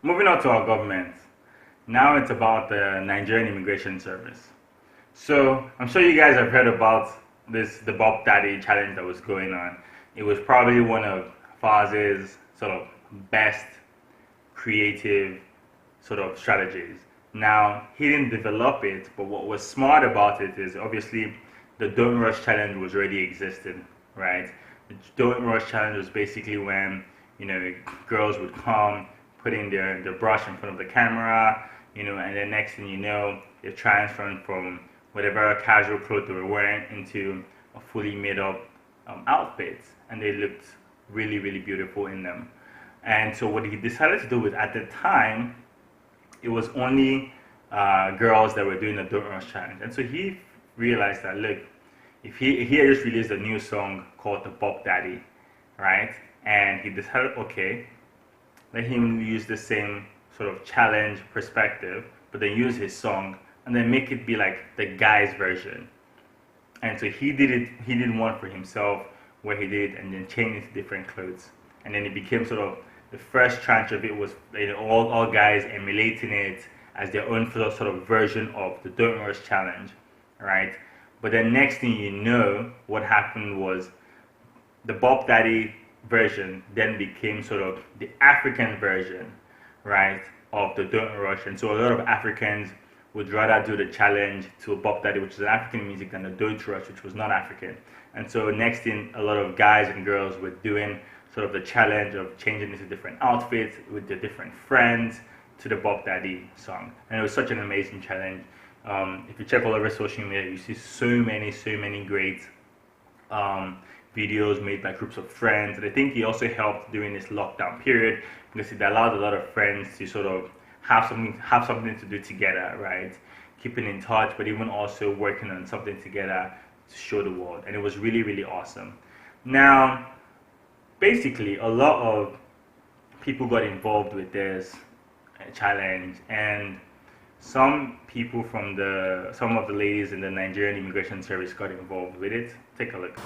Moving on to our government. Now it's about the Nigerian Immigration Service. So I'm sure you guys have heard about the BOP Daddy challenge that was going on. It was probably one of Falz's sort of best creative sort of strategies. Now he didn't develop it, but what was smart about it is obviously the Don't Rush challenge was already existing, right? The Don't Rush challenge was basically when girls would come, put in their brush in front of the camera, and then next thing you know, they're transferring from whatever casual clothes they were wearing into a fully made up outfit, and they looked really, really beautiful in them. And so what he decided to do was, at the time, it was only girls that were doing the Don't Rush challenge. And so he realized that, look, if he had just released a new song called the BOP Daddy, right? And he decided, okay, let him use the same sort of challenge perspective, but then use his song and then make it be like the guy's version. And so he did one for himself where he did and then changed it to different clothes. And then it became sort of the first tranche of it was all guys emulating it as their own sort of version of the Don't Rush challenge, right? But then next thing you know, what happened was the BOP Daddy version then became sort of the African version, right, of the Don't Rush. And so a lot of Africans would rather do the challenge to a BOP Daddy, which is African music, than the Don't Rush, which was not African. And so next thing, a lot of guys and girls were doing sort of the challenge of changing into different outfits with their different friends to the BOP Daddy song. And it was such an amazing challenge. If you check all over social media, you see so many great videos made by groups of friends. And I think he also helped during this lockdown period because it allowed a lot of friends to sort of have something to do together, right? Keeping in touch, but even also working on something together to show the world. And it was really, really awesome. Now, basically, a lot of people got involved with this challenge, and some of the ladies in the Nigerian Immigration Service got involved with it. Take a look.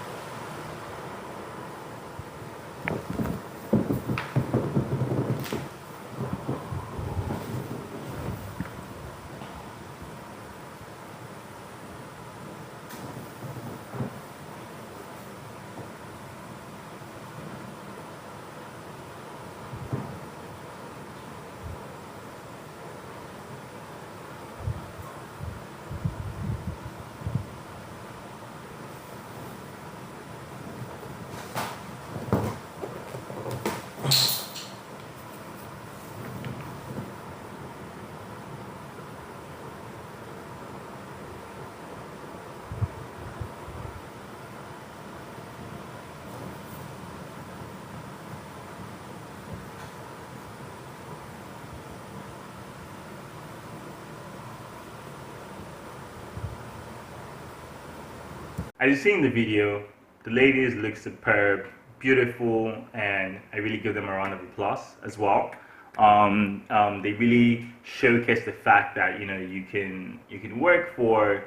As you see in the video, the ladies look superb, beautiful, and I really give them a round of applause as well. They really showcase the fact that you can work for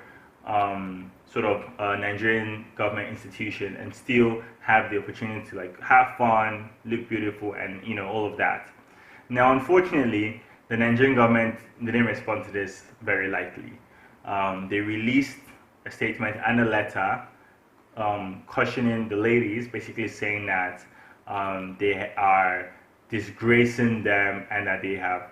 sort of a Nigerian government institution and still have the opportunity to like have fun, look beautiful, and all of that. Now, unfortunately, the Nigerian government didn't respond to this very lightly. They released a statement and a letter cautioning the ladies, basically saying that they are disgracing them and that they have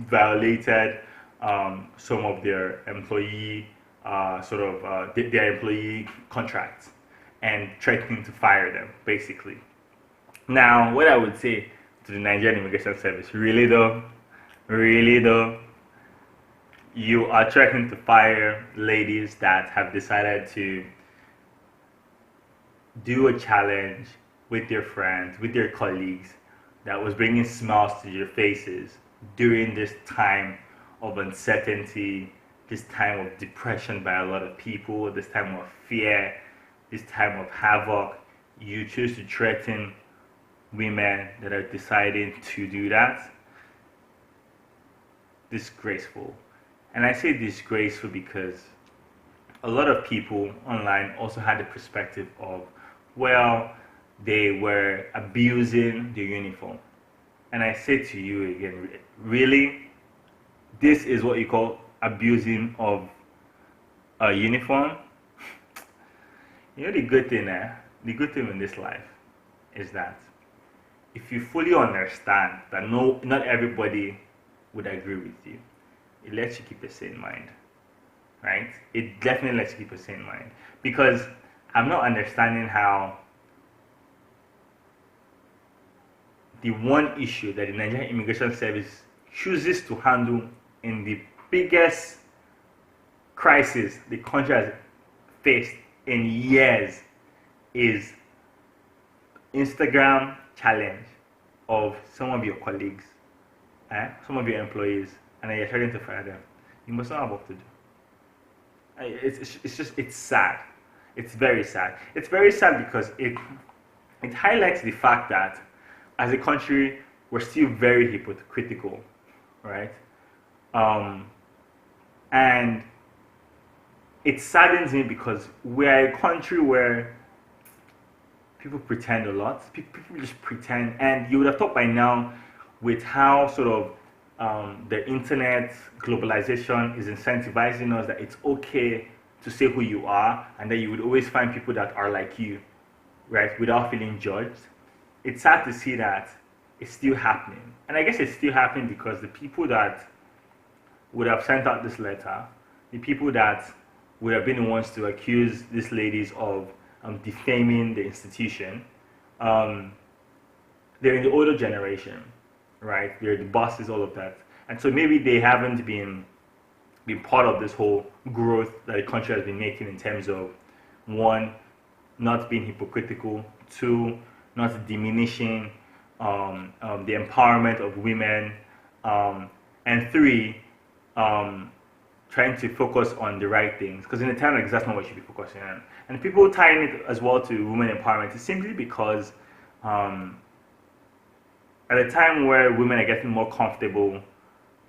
violated some of their employee their employee contracts and threatening to fire them, basically. Now, what I would say to the Nigerian Immigration Service, really though, you are threatening to fire ladies that have decided to do a challenge with their friends, with their colleagues, that was bringing smiles to your faces during this time of uncertainty, this time of depression by a lot of people, this time of fear, this time of havoc. You choose to threaten women that are deciding to do that. Disgraceful. And I say disgraceful because a lot of people online also had the perspective of, well, they were abusing the uniform. And I say to you again, really, this is what you call abusing of a uniform? You know the good thing, the good thing in this life is that if you fully understand that not everybody would agree with you, it lets you keep a sane mind, right? It definitely lets you keep a sane mind, because I'm not understanding how the one issue that the Nigerian Immigration Service chooses to handle in the biggest crisis the country has faced in years is Instagram challenge of some of your colleagues, some of your employees, and then you're trying to fire them. You must not have what to do. It's sad. It's very sad. It's very sad because it highlights the fact that as a country we're still very hypocritical, right? And it saddens me because we're a country where people pretend a lot. People just pretend, and you would have thought by now, with how sort of the internet globalization is incentivizing us, that it's okay to say who you are, and that you would always find people that are like you, right, without feeling judged. It's sad to see that it's still happening, and I guess it's still happening because the people that would have sent out this letter, the people that would have been the ones to accuse these ladies of defaming the institution, they're in the older generation, right? They're the bosses, all of that. And so maybe they haven't been part of this whole growth that the country has been making in terms of, one, not being hypocritical, two, not diminishing the empowerment of women, and three, trying to focus on the right things, because in a time like this, that's not what you should be focusing on. And people tying it as well to women empowerment is simply because at a time where women are getting more comfortable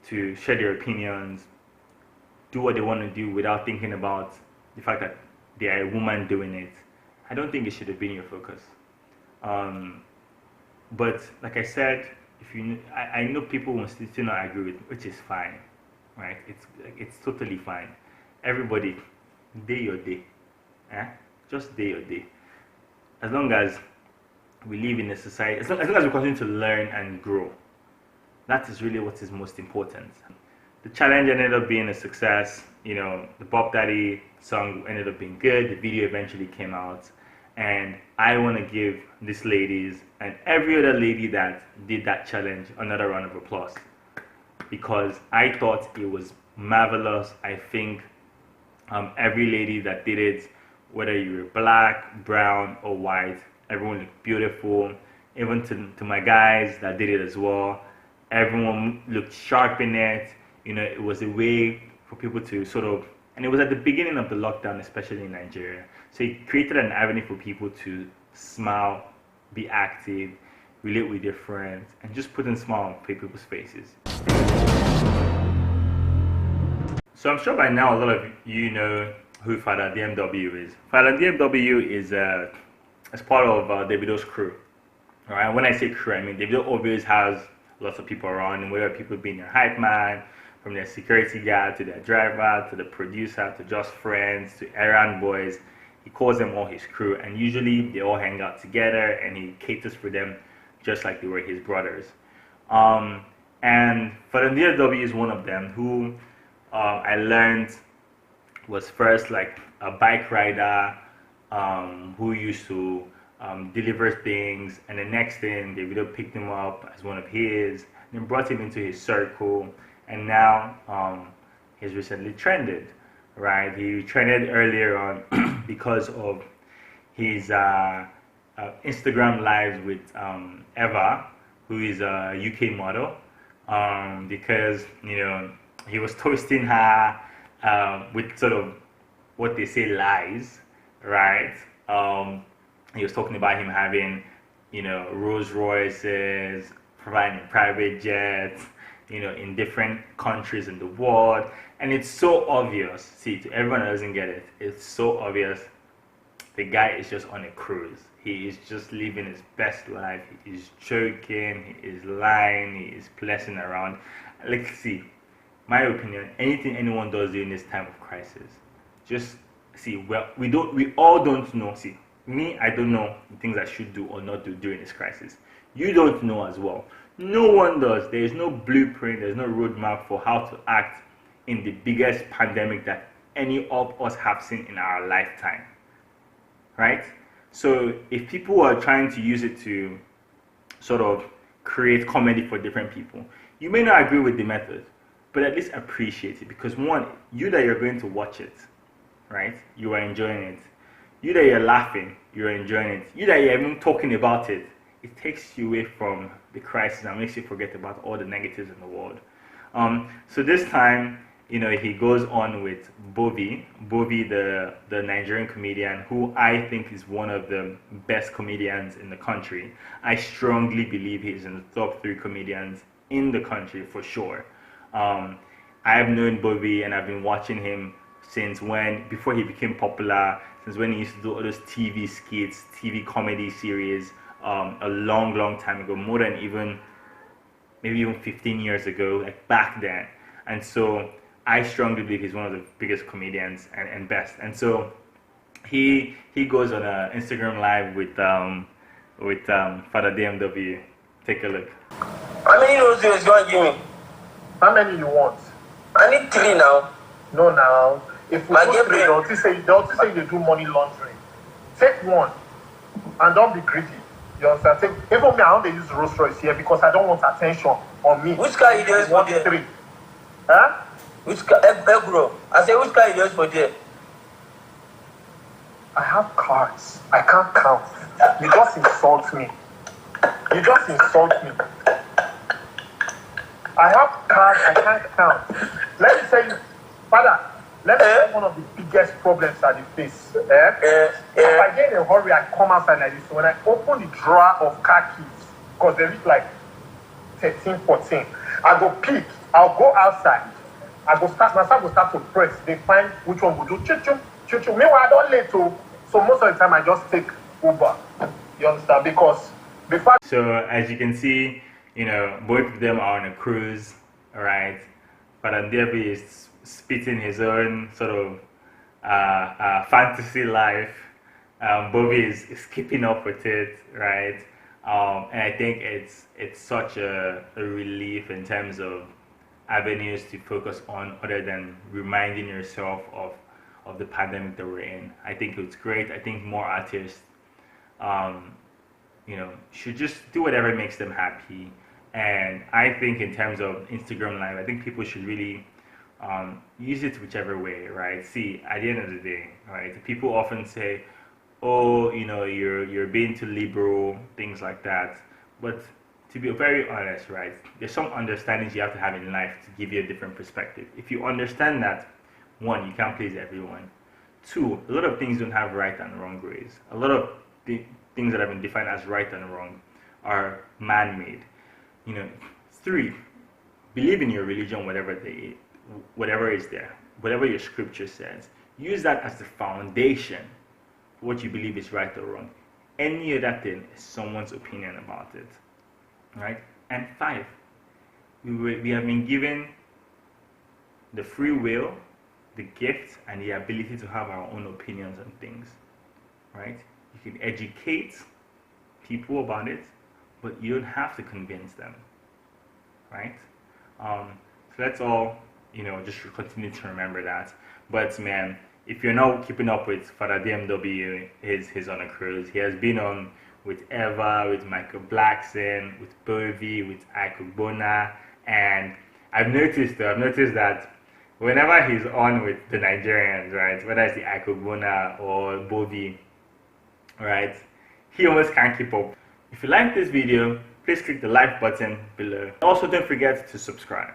to share their opinions, do what they want to do without thinking about the fact that they are a woman doing it, I don't think it should have been your focus. But like I said, I know people will still not agree with me, which is fine. Right, it's totally fine. Everybody, day your day, just day your day. As long as we live in a society, as long as we continue to learn and grow, that is really what is most important. The challenge ended up being a success. You know, the BOP Daddy song ended up being good. The video eventually came out, and I want to give these ladies and every other lady that did that challenge another round of applause, because I thought it was marvelous. I think every lady that did it, whether you were black, brown, or white, everyone looked beautiful. Even to my guys that did it as well, everyone looked sharp in it. You know, it was a way for people to sort of, and it was at the beginning of the lockdown, especially in Nigeria. So it created an avenue for people to smile, be active, relate with their friends, and just put a smile on people's faces. So I'm sure by now a lot of you know who Father DMW is. Father DMW is as part of Davido's crew. All right, when I say crew, I mean Davido always has lots of people around, and whether people being their hype man, from their security guard to their driver to the producer to just friends to errand boys, he calls them all his crew, and usually they all hang out together and he caters for them just like they were his brothers. And Father DMW is one of them who I learned was first like a bike rider who used to deliver things, and the next thing Davido picked him up as one of his, and brought him into his circle, and now he's recently trended, right? He trended earlier on because of his Instagram lives with Eva, who is a UK model, because, you know, he was toasting her with sort of what they say lies, right? He was talking about him having, you know, Rolls Royces, providing private jets, you know, in different countries in the world. And it's so obvious. See, to everyone that doesn't get it, it's so obvious. The guy is just on a cruise. he is just living his best life. He is joking, he is lying, he is blessing around. Let's see, my opinion, anything anyone does during this time of crisis, just see, well, we all don't know. See, me, I don't know the things I should do or not do during this crisis. You don't know as well. No one does. There is no blueprint, there's no roadmap for how to act in the biggest pandemic that any of us have seen in our lifetime. Right? So if people are trying to use it to sort of create comedy for different people, you may not agree with the method, but at least appreciate it, because one, you that you're going to watch it, right? You are enjoying it. You that you're laughing, you're enjoying it. You that you're even talking about it, it takes you away from the crisis and makes you forget about all the negatives in the world. So this time, he goes on with Bovi, the Nigerian comedian, who I think is one of the best comedians in the country. I strongly believe he's in the top 3 comedians in the country for sure. I have known Bovi and I've been watching him since before he became popular, since when he used to do all those TV skits, TV comedy series, a long time ago, more than maybe even 15 years ago, like back then. And so I strongly believe he's one of the biggest comedians and best. And so he goes on an Instagram live with Father DMW. Take a look. How many roses you want to give me? How many you want? I need 3 now. No, now. If we go 3, they'll say they do money laundering. Take 1 and don't be greedy. You understand? Even me, I don't use Rolls Royce here because I don't want attention on me. Which car you use for there? 3. Huh? Which car? Bro. I say which car you use for there? I have cards. I can't count. You just insult me. I have cards. I can't count. Let me tell you, Father. Let me tell you one of the biggest problems that you face. If I get in a hurry, I come outside like this. When I open the drawer of car keys, because there is like 13, 14, I go pick. I'll go outside. I go start to press. They find which one will do. Choo-choo. Meanwhile, I don't late to. So most of the time, I just take Uber. You understand? Because before. So as you can see, both of them are on a cruise, all right? But Davido is spitting his own sort of fantasy life. Bovi is keeping up with it, right? And I think it's such a relief in terms of avenues to focus on other than reminding yourself of the pandemic that we're in. I think it's great. I think more artists, should just do whatever makes them happy. And I think in terms of Instagram Live, I think people should really use it whichever way, right? See, at the end of the day, right, people often say, oh, you're being too liberal, things like that. But to be very honest, right, there's some understandings you have to have in life to give you a different perspective. If you understand that, 1, you can't please everyone. 2, a lot of things don't have right and wrong ways. A lot of the things that have been defined as right and wrong are man-made. 3, believe in your religion, whatever is there, whatever your scripture says. Use that as the foundation for what you believe is right or wrong. Any other thing is someone's opinion about it, right? And 5, we have been given the free will, the gift, and the ability to have our own opinions on things, right? You can educate people about it, but you don't have to convince them, right? So let's all, just continue to remember that. But man, if you're not keeping up with Father DMW, he's on a cruise. He has been on with Eva, with Michael Blackson, with Bovi, with Akubona, and I've noticed that whenever he's on with the Nigerians, right, whether it's the Akubona or Bovi, right, he almost can't keep up. If you like this video, please click the like button below. Also, don't forget to subscribe.